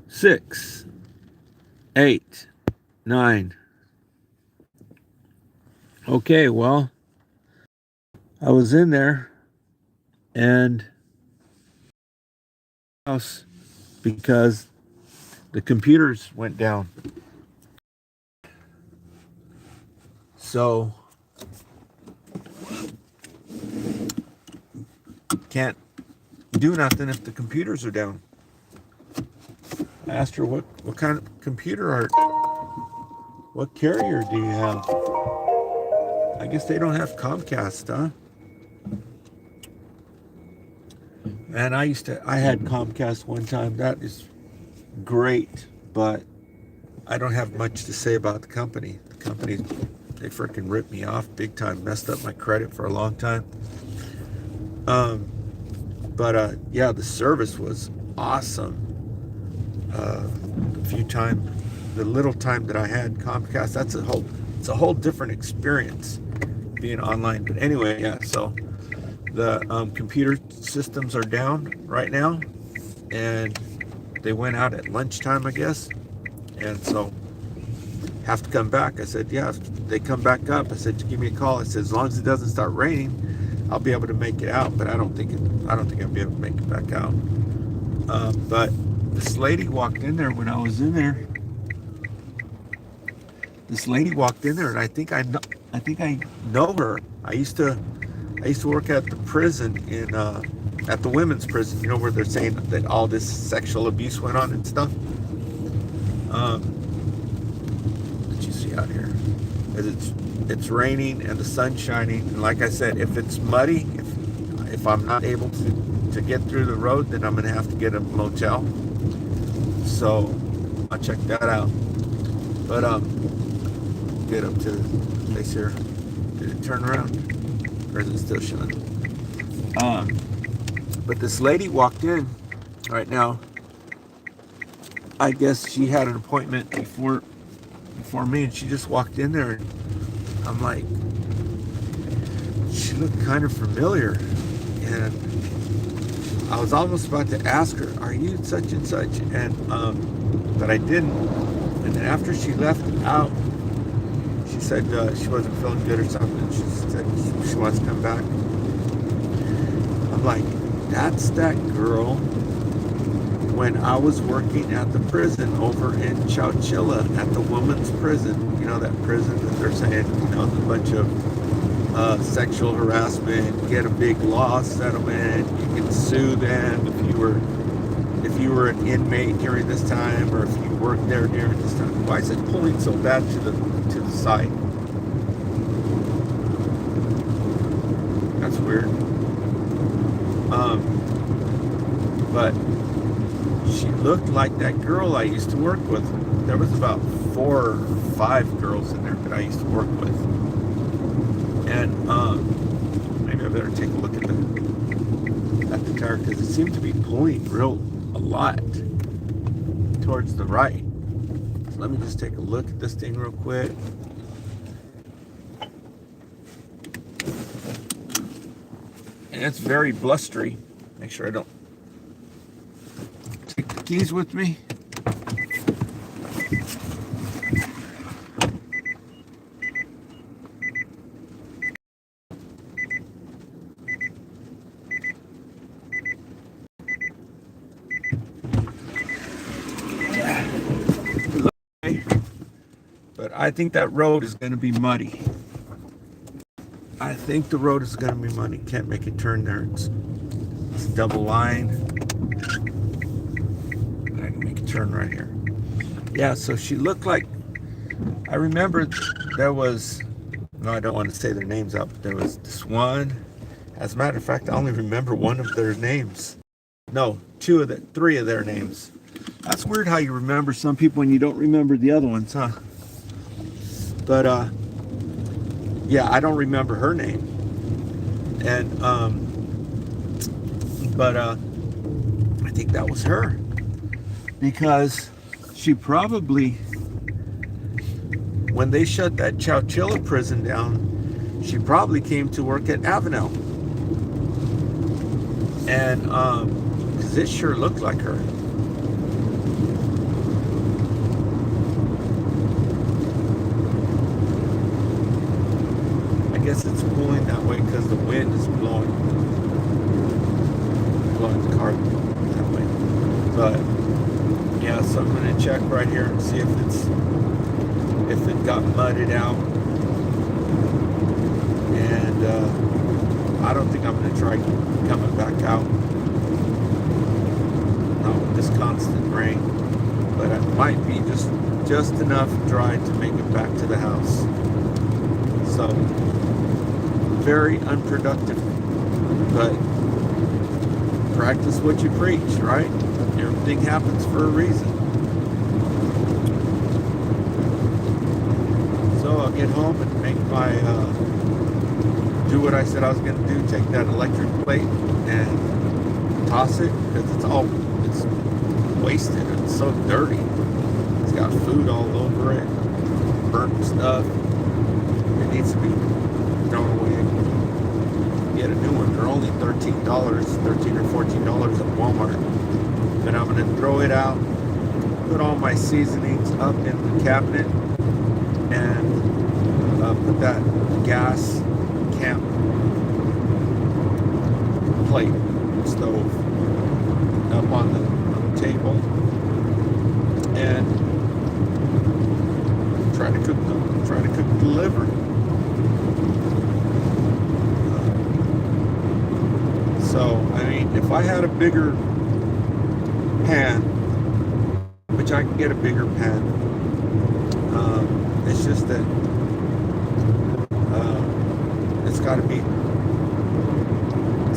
6, 8, 9. Okay, well, I was in there and house because the computers went down. So can't do nothing if the computers are down. I asked her what kind of computer what carrier do you have? I guess they don't have Comcast, huh? And I had Comcast one time. That is great, but I don't have much to say about the company. The company, they freaking ripped me off big time, messed up my credit for a long time. But yeah, the service was awesome. The little time that I had Comcast, it's a whole different experience being online. But anyway, yeah, so the computer systems are down right now, and they went out at lunchtime, I guess, and so have to come back. I said, yeah, if they come back up, I said, give me a call. I said, as long as it doesn't start raining, I'll be able to make it out, but I don't think I'll be able to make it back out. But this lady walked in there when I was in there. This lady walked in there, and I think I know her. I used to work at the prison at the women's prison. You know, where they're saying that all this sexual abuse went on and stuff. What you see out here? As it's raining and the sun's shining, and like I said, if it's muddy, if I'm not able to get through the road, then I'm gonna have to get a motel. So I'll check that out. But get up to the place here. Did it turn around? Or is it still shining? But this lady walked in right now. I guess she had an appointment before me, and she just walked in there, and I'm like, she looked kind of familiar, and I was almost about to ask her, are you such and such? And but I didn't. And then after she left out, she said she wasn't feeling good or something. She said she wants to come back. I'm like, that's that girl when I was working at the prison over in Chowchilla, at the women's prison. You know, that prison that they're saying, you know, a bunch of sexual harassment, get a big law settlement, you can sue them if you were an inmate during this time, or if you worked there during this time. Why is it pulling so bad to the side? That's weird. But she looked like that girl I used to work with. There was about 4 or 5 girls in there that I used to work with. And maybe I better take a look at the tire, because it seemed to be pulling a lot towards the right. So let me just take a look at this thing real quick. And it's very blustery. Make sure I don't take the keys with me. But I think that road is going to be muddy. I think the road is going to be muddy. Can't make a turn there. It's a double line. I can make a turn right here. Yeah, so she looked like, I remember there was, no, I don't want to say their names out, but there was this one. As a matter of fact, I only remember one of their names. No, 3 of their names. That's weird how you remember some people and you don't remember the other ones, huh? But yeah, I don't remember her name. And but I think that was her, because she probably, when they shut that Chowchilla prison down, she probably came to work at Avenal. And because it sure looked like her. wind is blowing the car that way. But yeah, so I'm gonna check right here and see if it got mudded out. And I don't think I'm gonna try coming back out. Not with this constant rain, but it might be just enough dry to make it back to the house. So very unproductive, but practice what you preach, right? Everything happens for a reason. So I'll get home and make my do what I said I was going to do. Take that electric plate and toss it, because it's wasted. It's so dirty. It's got food all over it, burnt stuff. It needs to be thrown away. Get a new one. They're only $13 or $14 at Walmart. Then I'm going to throw it out, put all my seasonings up in the cabinet, and put that gas camp plate stove up on the table, and try to cook the liver. So I mean, if I had a bigger pan, which I can get a bigger pan, it's just that it's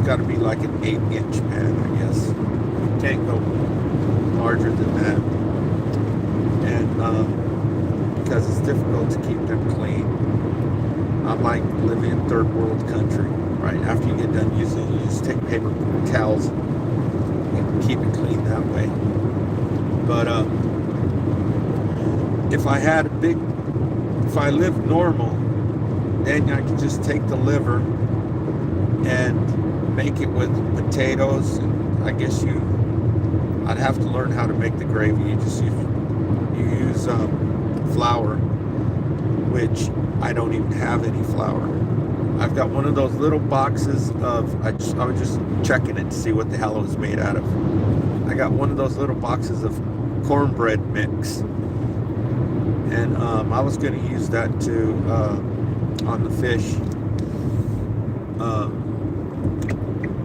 got to be like an 8-inch pan, I guess. You can't go larger than that, and because it's difficult to keep them clean. I'm like living in third world country, right? After you get done using it, you just take paper towels and keep it clean that way. But if I lived normal, then I could just take the liver and make it with potatoes. And I guess I'd have to learn how to make the gravy. You use flour, which I don't even have any flour. I've got one of those little boxes I was just checking it to see what the hell it was made out of. I got one of those little boxes of cornbread mix, and I was going to use that to on the fish.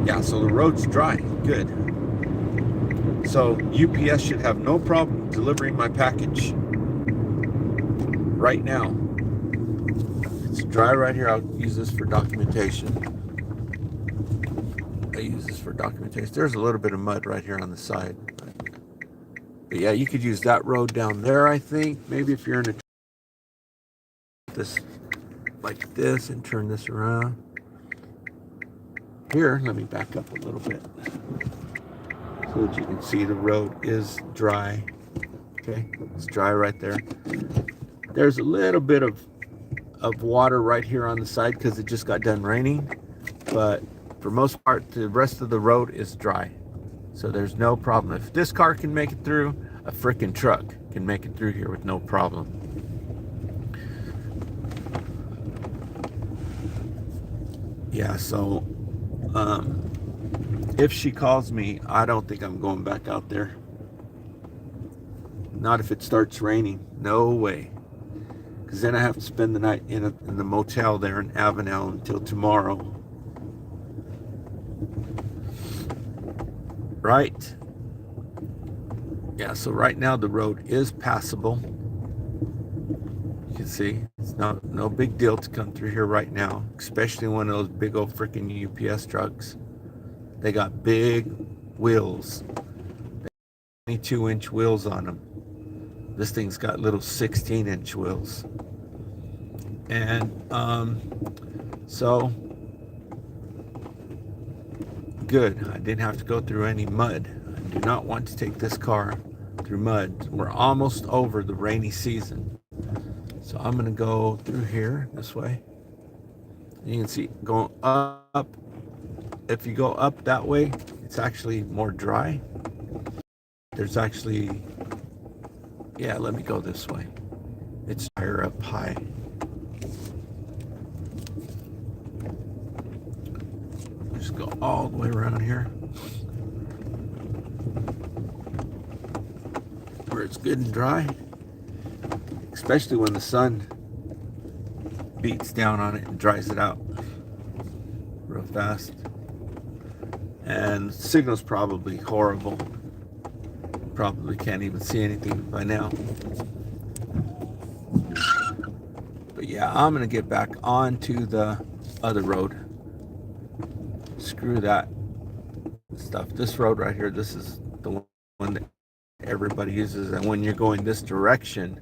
Yeah, so the road's dry. Good. So UPS should have no problem delivering my package right now. It's dry right here. I'll use this for documentation. There's a little bit of mud right here on the side. But yeah, you could use that road down there, I think. Maybe if you're in this like this and turn this around. Here, let me back up a little bit so that you can see the road is dry. Okay, it's dry right there. There's a little bit of water right here on the side because it just got done raining, but for most part the rest of the road is dry, so there's no problem. If this car can make it through, a freaking truck can make it through here with no problem. Yeah, so if she calls me, I don't think I'm going back out there. Not if it starts raining. No way. Because then I have to spend the night in the motel there in Avenal until tomorrow. Right? Yeah, so right now the road is passable. You can see it's no big deal to come through here right now, especially one of those big old freaking UPS trucks. They got big wheels, 22-inch wheels on them. This thing's got little 16-inch wheels. And so good. I didn't have to go through any mud. I do not want to take this car through mud. We're almost over the rainy season. So I'm going to go through here this way. You can see going up. If you go up that way, it's actually more dry. There's actually, yeah, let me go this way. It's higher up high. go all the way around here where it's good and dry, especially when the sun beats down on it and dries it out real fast. And the signal's probably horrible. Probably can't even see anything by now. But yeah, I'm gonna get back onto the other road. Screw that stuff. This road right here, this is the one that everybody uses, and when you're going this direction,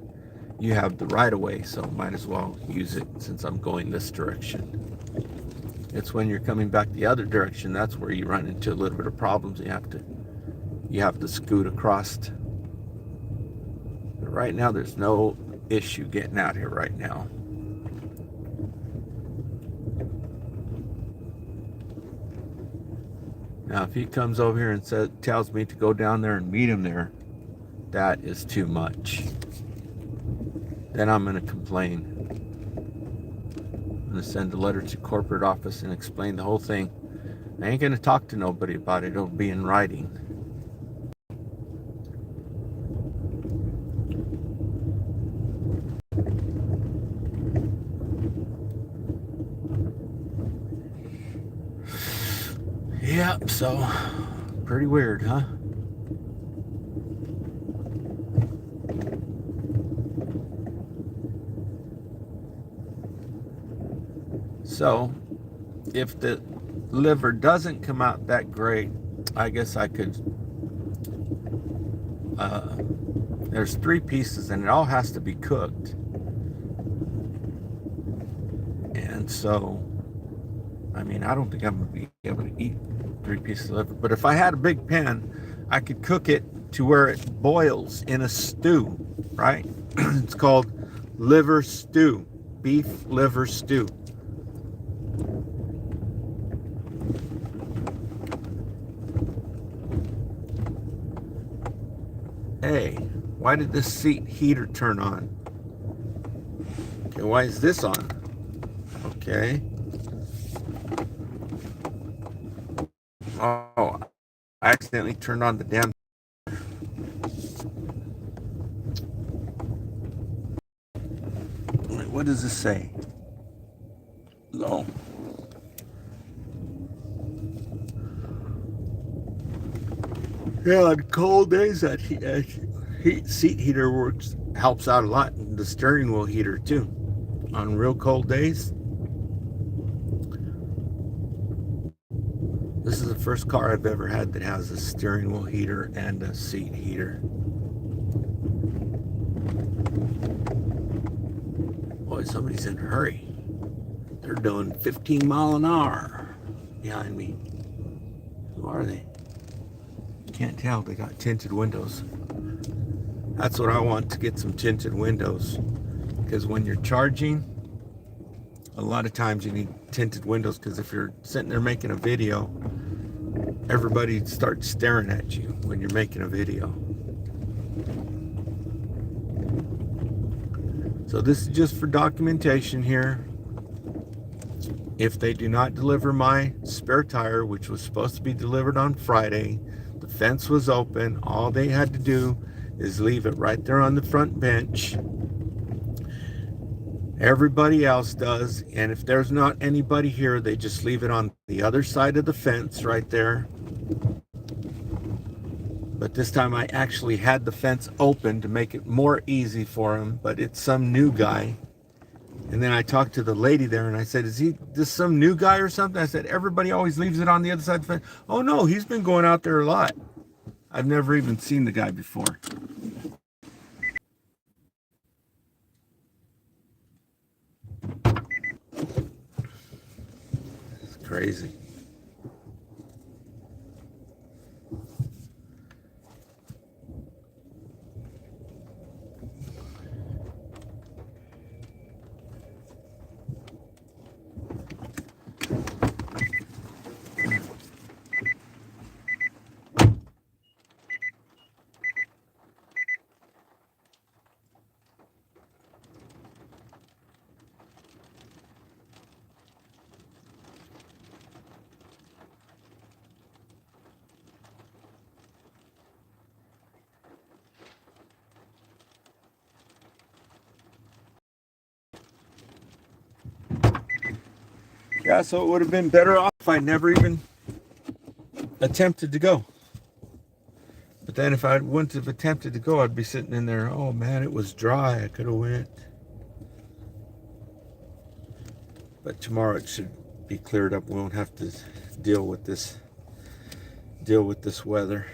you have the right of way, so might as well use it since I'm going this direction. It's when you're coming back the other direction, that's where you run into a little bit of problems. You have to scoot across. But right now there's no issue getting out here right now. Now if he comes over here and tells me to go down there and meet him there, that is too much. Then I'm going to complain. I'm going to send a letter to corporate office and explain the whole thing. I ain't going to talk to nobody about it. It'll be in writing. Yep, so pretty weird, huh? So, if the liver doesn't come out that great, I guess I could, there's 3 pieces and it all has to be cooked. And so, I mean, I don't think I'm going to be able to eat 3 pieces of liver. But if I had a big pan, I could cook it to where it boils in a stew, right? It's called liver stew, beef liver stew. Hey, why did this seat heater turn on? Okay, why is this on? Okay. Oh, I accidentally turned on the damn. Wait, what does this say? No. Yeah, on cold days, that seat heater helps out a lot. The steering wheel heater too. On real cold days. This is the first car I've ever had that has a steering wheel heater and a seat heater. Boy, somebody's in a hurry. They're doing 15 miles an hour behind me. Who are they? Can't tell. They got tinted windows. That's what I want, to get some tinted windows, because when you're charging, a lot of times you need tinted windows, because if you're sitting there making a video, everybody starts staring at you when you're making a video. So this is just for documentation here. If they do not deliver my spare tire, which was supposed to be delivered on Friday, the fence was open, all they had to do is leave it right there on the front bench. Everybody else does, and if there's not anybody here, they just leave it on the other side of the fence right there. But this time I actually had the fence open to make it more easy for him, but it's some new guy. And then I talked to the lady there and I said, is this some new guy or something? I said, everybody always leaves it on the other side of the fence. Oh no, he's been going out there a lot. I've never even seen the guy before. It's crazy. Yeah, so it would have been better off if I never even attempted to go. But then if I wouldn't have attempted to go, I'd be sitting in there, oh man, it was dry, I could have went. But tomorrow it should be cleared up. We won't have to deal with this weather,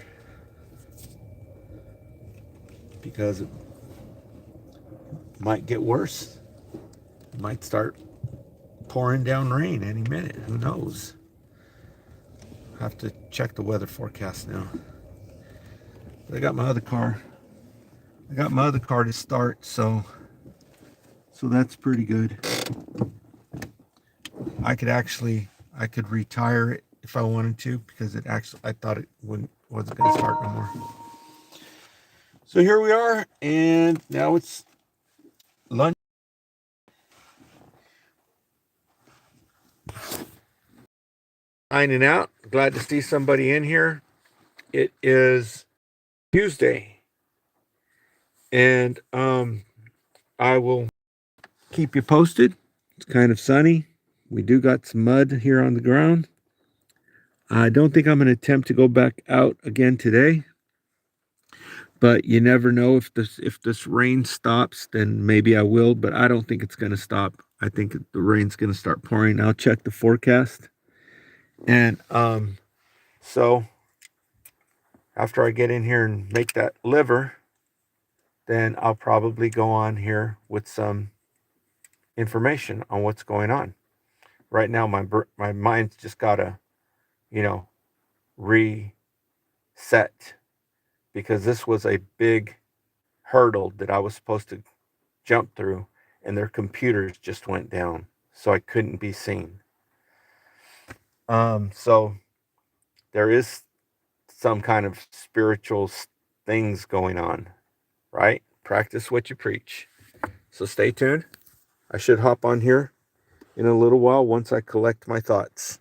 because it might get worse. It might start pouring down rain any minute. Who knows? I have to check the weather forecast now. But I got my other car. To start, so that's pretty good. I could retire it if I wanted to, because I thought it wasn't going to start no more. So here we are, and now it's lunch. Signing out. Glad to see somebody in here. It is Tuesday, and I will keep you posted. It's kind of sunny. We do got some mud here on the ground. I don't think I'm going to attempt to go back out again today, but you never know. If this rain stops, then maybe I will, but I don't think it's going to stop. I think the rain's going to start pouring. I'll check the forecast, and so after I get in here and make that liver, then I'll probably go on here with some information on what's going on. Right now, my mind's just gotta, reset, because this was a big hurdle that I was supposed to jump through, and their computers just went down, so I couldn't be seen. So there is some kind of spiritual things going on, right? Practice what you preach. So stay tuned. I should hop on here in a little while once I collect my thoughts.